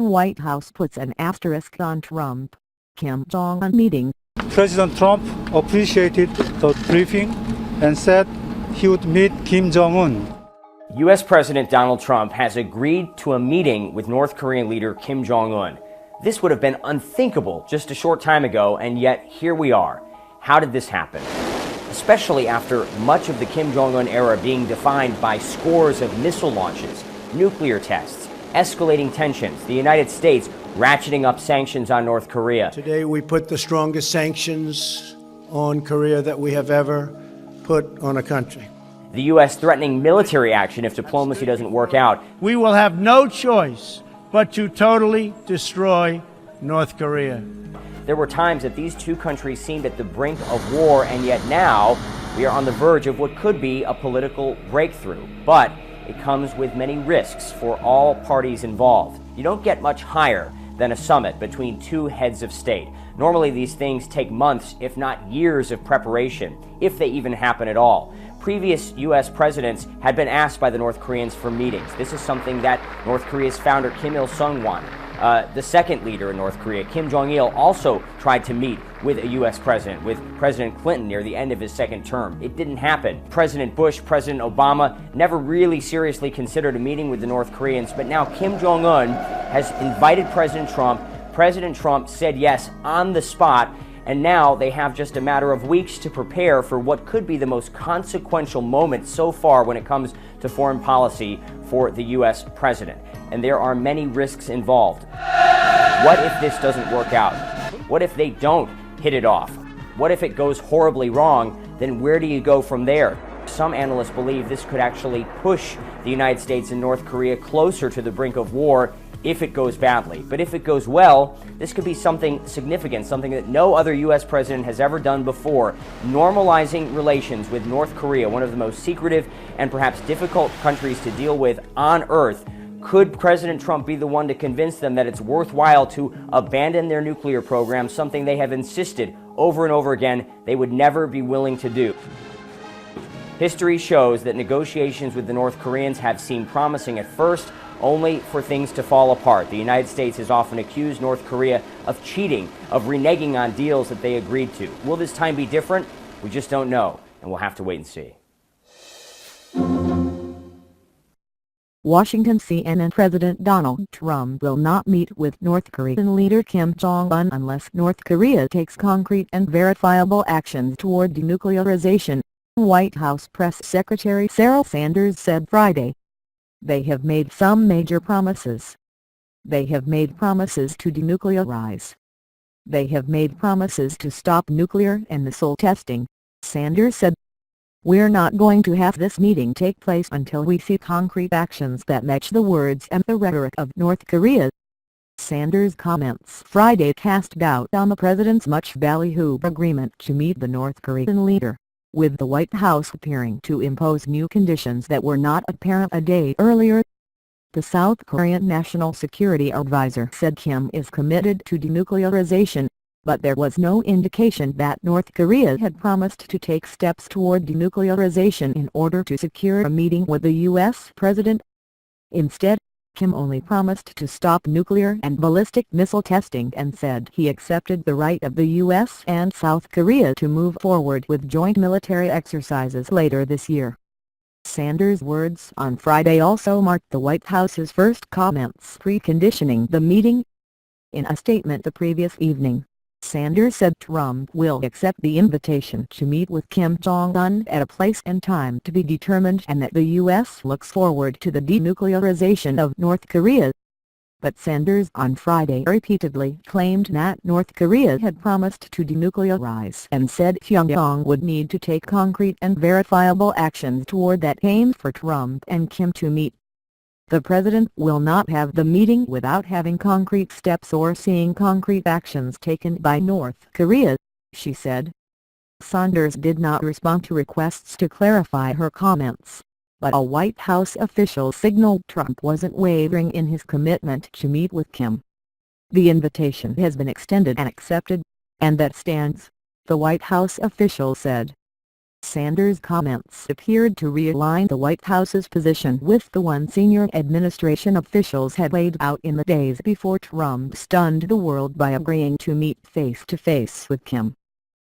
White House puts an asterisk on Trump, Kim Jong Un meeting. President Trump appreciated the briefing and said he would meet Kim Jong Un. U.S. President Donald Trump has agreed to a meeting with North Korean leader Kim Jong Un. This would have been unthinkable just a short time ago, and yet here we are. How did this happen? Especially after much of the Kim Jong Un era being defined by scores of missile launches, nuclear tests, escalating tensions, the United States ratcheting up sanctions on North Korea. Today we put the strongest sanctions on Korea that we have ever put on a country. The U.S. threatening military action if diplomacy doesn't work out. We will have no choice but to totally destroy North Korea. There were times that these two countries seemed at the brink of war, and yet now we are on the verge of what could be a political breakthrough. But it comes with many risks for all parties involved. You don't get much higher than a summit between two heads of state. Normally these things take months, if not years of preparation, if they even happen at all. Previous U.S. presidents had been asked by the North Koreans for meetings. This is something that North Korea's founder Kim Il-sung wanted. The second leader in North Korea, Kim Jong-il, also tried to meet with a U.S. president, with President Clinton near the end of his second term. It didn't happen. President Bush, President Obama never really seriously considered a meeting with the North Koreans, but now Kim Jong-un has invited President Trump. President Trump said yes on the spot, and now they have just a matter of weeks to prepare for what could be the most consequential moment so far when it comes to foreign policy for the U.S. president. And there are many risks involved. What if this doesn't work out? What if they don't hit it off? What if it goes horribly wrong? Then where do you go from there? Some analysts believe this could actually push the United States and North Korea closer to the brink of war if it goes badly. But if it goes well, this could be something significant, something that no other U.S. president has ever done before, normalizing relations with North Korea, one of the most secretive and perhaps difficult countries to deal with on earth. Could President Trump be the one to convince them that it's worthwhile to abandon their nuclear program, something they have insisted over and over again they would never be willing to do? History shows that negotiations with the North Koreans have seemed promising at first, only for things to fall apart. The United States has often accused North Korea of cheating, of reneging on deals that they agreed to. Will this time be different? We just don't know, and we'll have to wait and see. Washington. CNN. President Donald Trump will not meet with North Korean leader Kim Jong Un unless North Korea takes concrete and verifiable actions toward denuclearization, White House Press Secretary Sarah Sanders said Friday. They have made some major promises. They have made promises to denuclearize. They have made promises to stop nuclear and missile testing, Sanders said. We're not going to have this meeting take place until we see concrete actions that match the words and the rhetoric of North Korea. Sanders' comments Friday cast doubt on the president's much ballyhooed agreement to meet the North Korean leader, with the White House appearing to impose new conditions that were not apparent a day earlier. The South Korean National Security Advisor said Kim is committed to denuclearization, but there was no indication that North Korea had promised to take steps toward denuclearization in order to secure a meeting with the U.S. president. Instead, Kim only promised to stop nuclear and ballistic missile testing and said he accepted the right of the U.S. and South Korea to move forward with joint military exercises later this year. Sanders' words on Friday also marked the White House's first comments preconditioning the meeting. In a statement the previous evening, Sanders said Trump will accept the invitation to meet with Kim Jong Un at a place and time to be determined and that the U.S. looks forward to the denuclearization of North Korea. But Sanders on Friday repeatedly claimed that North Korea had promised to denuclearize and said Pyongyang would need to take concrete and verifiable actions toward that aim for Trump and Kim to meet. The president will not have the meeting without having concrete steps or seeing concrete actions taken by North Korea, she said. Sanders did not respond to requests to clarify her comments, but a White House official signaled Trump wasn't wavering in his commitment to meet with Kim. The invitation has been extended and accepted, and that stands, the White House official said. Sanders' comments appeared to realign the White House's position with the one senior administration officials had laid out in the days before Trump stunned the world by agreeing to meet face-to-face with Kim.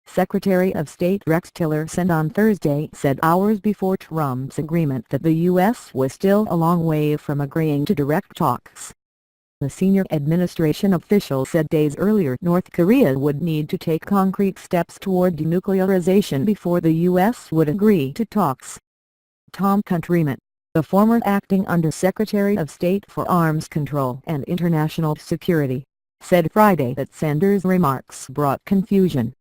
Secretary of State Rex Tillerson on Thursday said hours before Trump's agreement that the U.S. was still a long way from agreeing to direct talks. The senior administration official said days earlier North Korea would need to take concrete steps toward denuclearization before the U.S. would agree to talks. Tom Countryman, the former acting Under-Secretary of State for Arms Control and International Security, said Friday that Sanders' remarks brought confusion.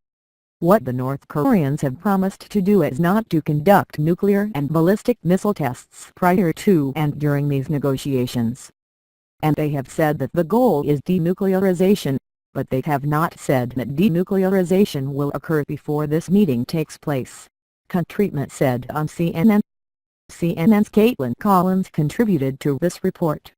What the North Koreans have promised to do is not to conduct nuclear and ballistic missile tests prior to and during these negotiations. And they have said that the goal is denuclearization, but they have not said that denuclearization will occur before this meeting takes place, Countryman said on CNN. CNN's Caitlin Collins contributed to this report.